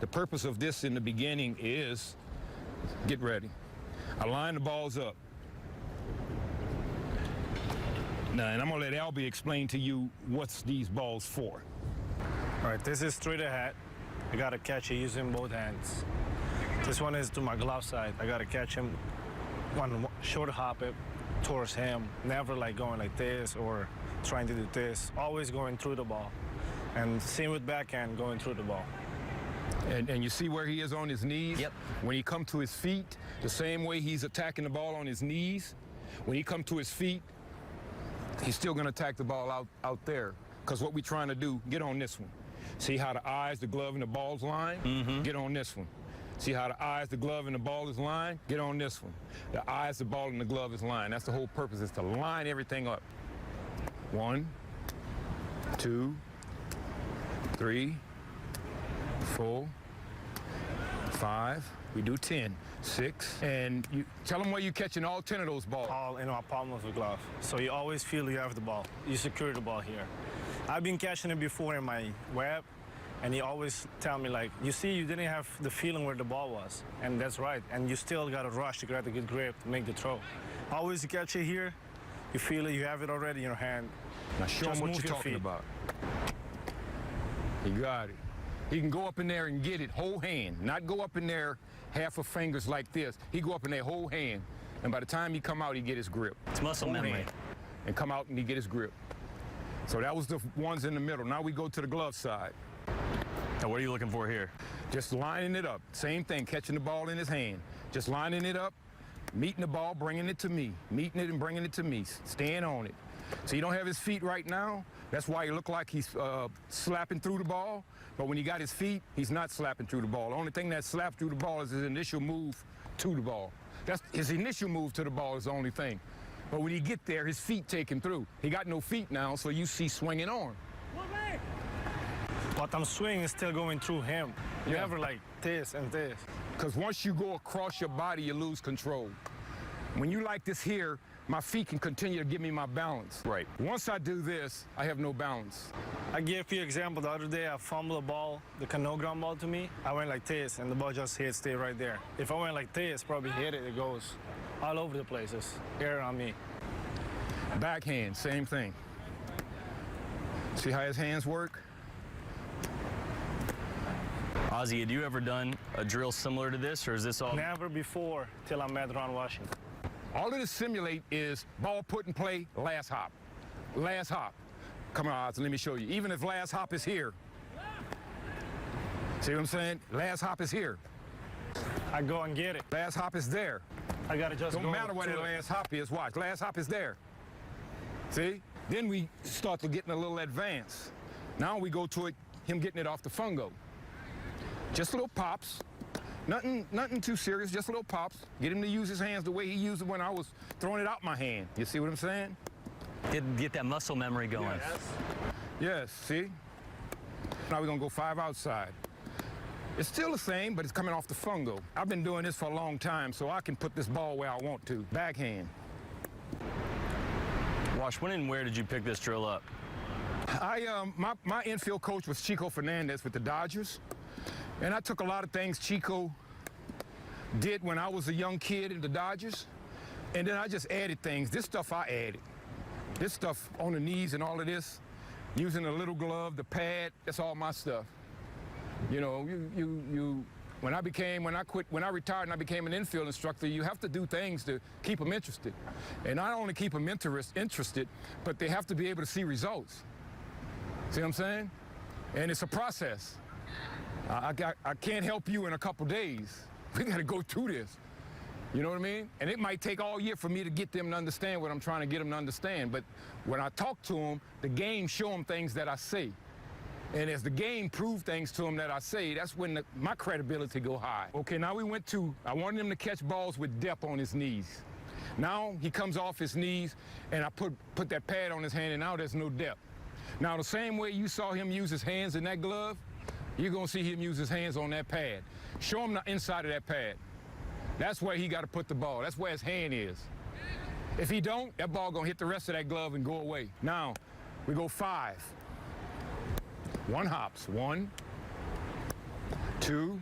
The purpose of this in the beginning is, get ready. I line the balls up. Now, and I'm gonna let Albie explain to you what's these balls for. All right, this is straight ahead. I gotta catch it using both hands. This one is to my glove side. I gotta catch him, one short hop it towards him. Never like going like this or trying to do this. Always going through the ball. And same with backhand, going through the ball. And you see where he is on his knees? Yep. When he comes to his feet, the same way he's attacking the ball on his knees, when he comes to his feet, he's still gonna attack the ball out there. Because what we're trying to do, get on this one. See how the eyes, the glove, and the ball's line? Mm-hmm. Get on this one. See how the eyes, the glove, and the ball is lined? Get on this one. The eyes, the ball, and the glove is lined. That's the whole purpose, is to line everything up. 1, 2, 3, 4, 5. We do 10, 6. And you tell them where you're catching all 10 of those balls. All in our palm of the glove. So you always feel you have the ball. You secure the ball here. I've been catching it before in my web, and he always tell me, like, you see, you didn't have the feeling where the ball was. And that's right. And you still got to rush to grab a good grip to make the throw. Always you catch it here, you feel it, you have it already in your hand. Now show him what you're talking about. You got it. He can go up in there and get it whole hand, not go up in there half of fingers like this. He go up in there whole hand, and by the time he come out, he get his grip. It's muscle memory. Hand, and come out and he get his grip. So that was the ones in the middle. Now we go to the glove side. Now what are you looking for here? Just lining it up. Same thing, catching the ball in his hand. Just lining it up, meeting the ball, bringing it to me. Meeting it and bringing it to me, staying on it. So you don't have his feet right now. That's why he look like he's slapping through the ball. But when he got his feet, he's not slapping through the ball. The only thing that slapped through the ball is his initial move to the ball. That's his initial move to the ball is the only thing. But when he get there, his feet taken through. He got no feet now, so you see swinging on. But I'm swinging still going through him. You never like this and this. Because once you go across your body, you lose control. When you like this here, my feet can continue to give me my balance. Right. Once I do this, I have no balance. I gave you an example. The other day, I fumbled a ball, the canoe ground ball to me. I went like this, and the ball just hit, stay right there. If I went like this, probably hit it, it goes all over the places, air on me. Backhand, same thing. See how his hands work? Ozzie, had you ever done a drill similar to this, or is this all? Never before, till I met Ron Washington. All it is simulate is ball put in play, last hop. Last hop. Come on, Ozzie, let me show you. Even if last hop is here. See what I'm saying? Last hop is here. I go and get it. Last hop is there. I gotta just Don't matter what the last hop is, watch. Last hop is there. See? Then we start to getting a little advanced. Now we go to it, him getting it off the fungo. Just little pops. Nothing too serious, just little pops. Get him to use his hands the way he used it when I was throwing it out my hand. You see what I'm saying? Get that muscle memory going. Yes, see? Now we're gonna go 5 outside. It's still the same, but it's coming off the fungo. I've been doing this for a long time, so I can put this ball where I want to. Backhand. Wash, when and where did you pick this drill up? My infield coach was Chico Fernandez with the Dodgers. And I took a lot of things Chico did when I was a young kid in the Dodgers. And then I just added things. This stuff I added. This stuff on the knees and all of this, using a little glove, the pad, that's all my stuff. You know, when I retired and I became an infield instructor, you have to do things to keep them interested. And not only keep them interested, but they have to be able to see results. See what I'm saying? And it's a process. I can't help you in a couple days. We got to go through this. You know what I mean? And it might take all year for me to get them to understand what I'm trying to get them to understand. But when I talk to them, the game show them things that I say. And as the game prove things to them that I say, that's when my credibility go high. Okay, now we went to, I wanted him to catch balls with depth on his knees. Now he comes off his knees, and I put that pad on his hand, and now there's no depth. Now the same way you saw him use his hands in that glove, you're gonna see him use his hands on that pad. Show him the inside of that pad. That's where he gotta put the ball. That's where his hand is. If he don't, that ball gonna hit the rest of that glove and go away. Now, we go 5. 1 hops, 1, 2,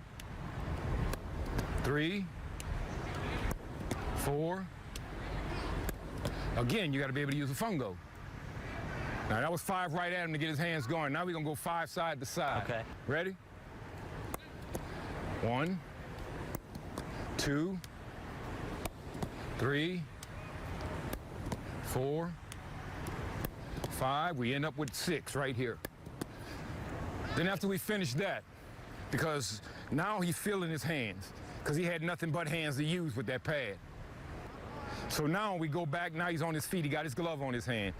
3, 4. Again, you got to be able to use a fungo. Now, that was 5 right at him to get his hands going. Now we're going to go 5 side to side. Okay. Ready? 1, 2, 3, 4, 5. We end up with 6 right here. Then after we finish that, because now he's feeling his hands, because he had nothing but hands to use with that pad. So now we go back, now he's on his feet, he got his glove on his hand,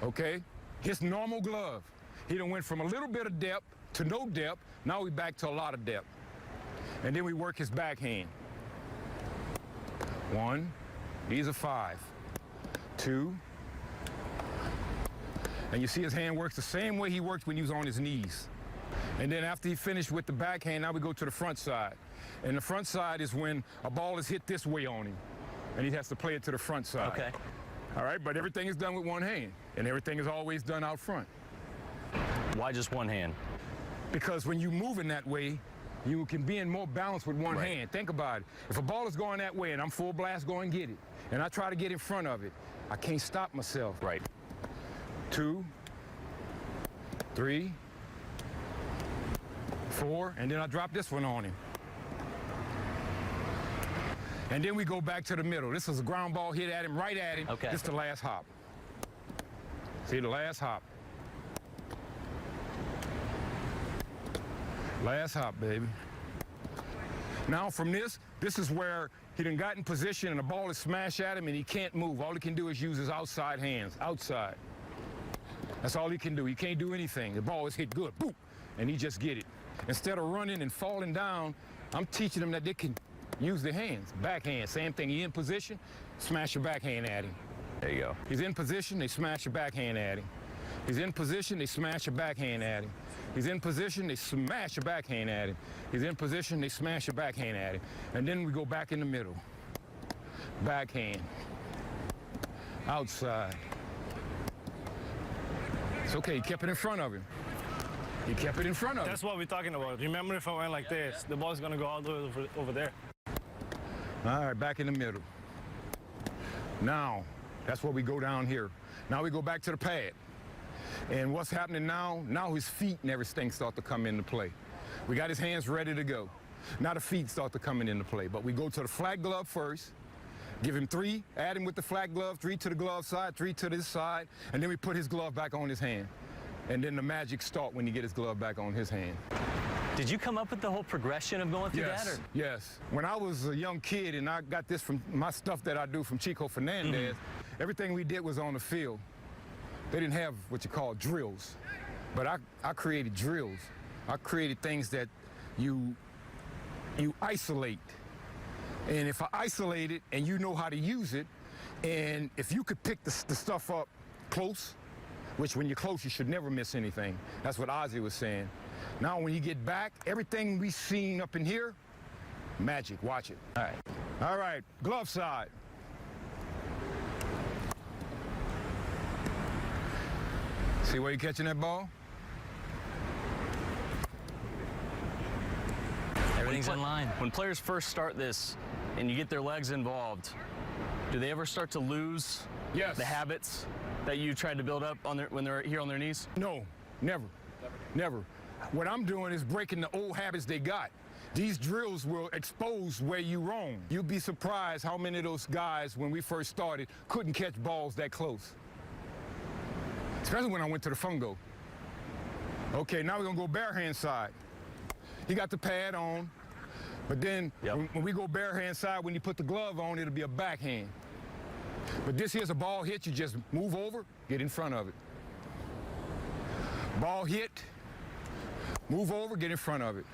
okay? His normal glove. He done went from a little bit of depth to no depth, now we back to a lot of depth. And then we work his backhand. 1, these are 5, 2, and you see his hand works the same way he worked when he was on his knees. And then after he finished with the backhand, now we go to the front side. And the front side is when a ball is hit this way on him, and he has to play it to the front side. Okay. All right, but everything is done with one hand, and everything is always done out front. Why just one hand? Because when you move in that way, you can be in more balance with one hand. Think about it. If a ball is going that way and I'm full blast going to get it, and I try to get in front of it, I can't stop myself. Right. 2, 3, 4, and then I drop this one on him. And then we go back to the middle. This is a ground ball hit at him, right at him. Okay. This is the last hop. See, the last hop. Last hop, baby. Now from this is where he done got in position and the ball is smashed at him and he can't move. All he can do is use his outside hands, outside. That's all he can do. He can't do anything. The ball is hit good, boop, and he just get it. Instead of running and falling down, I'm teaching them that they can use their hands. Backhand, same thing. He in position, smash your backhand at him. There you go. He's in position, they smash your backhand at him. He's in position, they smash your backhand at him. He's in position, they smash your backhand at him. He's in position, they smash your backhand at him. And then we go back in the middle. Backhand. Outside. It's okay, he kept it in front of him. He kept it in front of him. That's what we're talking about. Remember, if I went like this, the ball's going to go all the way over there. All right, back in the middle. Now, that's where we go down here. Now we go back to the pad. And what's happening now? Now his feet and everything start to come into play. We got his hands ready to go. Now the feet start to come into play. But we go to the flat glove first, give him 3, add him with the flat glove, 3 to the glove side, 3 to this side, and then we put his glove back on his hand. And then the magic start when he get his glove back on his hand. Did you come up with the whole progression of going through that? Or? Yes. When I was a young kid and I got this from my stuff that I do from Chico Fernandez, everything we did was on the field. They didn't have what you call drills, but I created drills. I created things that you isolate. And if I isolate it and you know how to use it, and if you could pick the stuff up close, which when you're close, you should never miss anything. That's what Ozzie was saying. Now, when you get back, everything we seen up in here, magic, watch it. All right. All right, glove side. See where you're catching that ball? Everything's in line. When players first start this and you get their legs involved, do they ever start to lose Yes. the habits that you tried to build up on when they're here on their knees? No, never. Never. What I'm doing is breaking the old habits they got. These drills will expose where you wrong. You'd be surprised how many of those guys, when we first started, couldn't catch balls that close. Especially when I went to the fungo. Okay, now we're gonna go bare hand side. He got the pad on, but then when we go bare hand side, when you put the glove on, it'll be a backhand. But this here's a ball hit, you just move over, get in front of it. Ball hit, move over, get in front of it.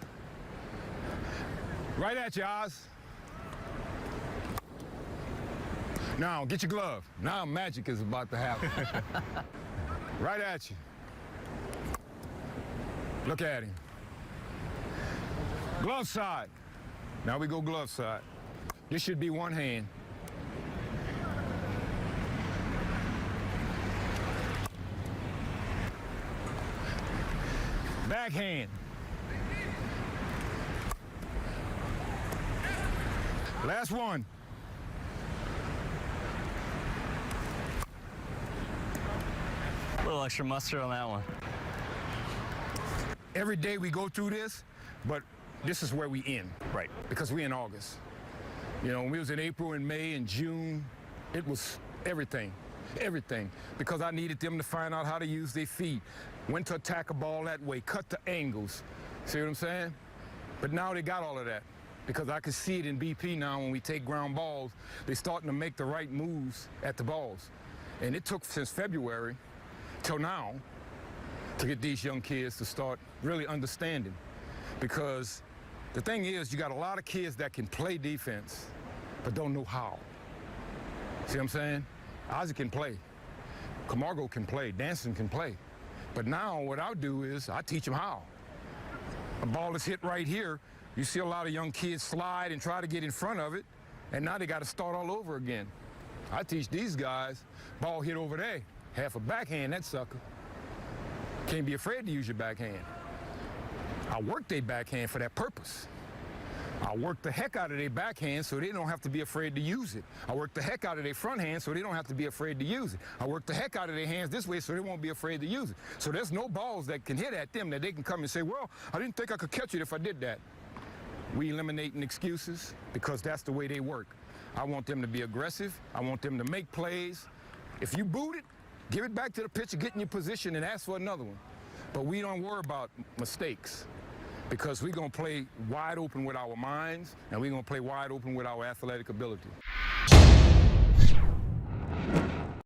Right at you, Oz. Now, get your glove. Now magic is about to happen. Right at you. Look at him. Glove side. Now we go glove side. This should be one hand. Backhand. Last one. A little extra mustard on that one. Every day we go through this, but this is where we end. Right. Because we in August. You know, when we was in April and May and June, it was everything. Everything. Because I needed them to find out how to use their feet, when to attack a ball that way, cut the angles. See what I'm saying? But now they got all of that. Because I can see it in BP now when we take ground balls, they're starting to make the right moves at the balls. And it took since February till now to get these young kids to start really understanding. Because the thing is, you got a lot of kids that can play defense, but don't know how. See what I'm saying? Ozzie can play. Camargo can play. Danson can play. But now what I'll do is I teach them how. A ball is hit right here. You see a lot of young kids slide and try to get in front of it, and now they got to start all over again. I teach these guys, ball hit over there, half a backhand, that sucker. Can't be afraid to use your backhand. I work their backhand for that purpose. I work the heck out of their backhand so they don't have to be afraid to use it. I work the heck out of their front hand so they don't have to be afraid to use it. I work the heck out of their hands this way so they won't be afraid to use it. So there's no balls that can hit at them that they can come and say, well, I didn't think I could catch it if I did that. We eliminating excuses because that's the way they work. I want them to be aggressive. I want them to make plays. If you boot it, give it back to the pitcher, get in your position, and ask for another one. But we don't worry about mistakes because we're going to play wide open with our minds, and we're going to play wide open with our athletic ability.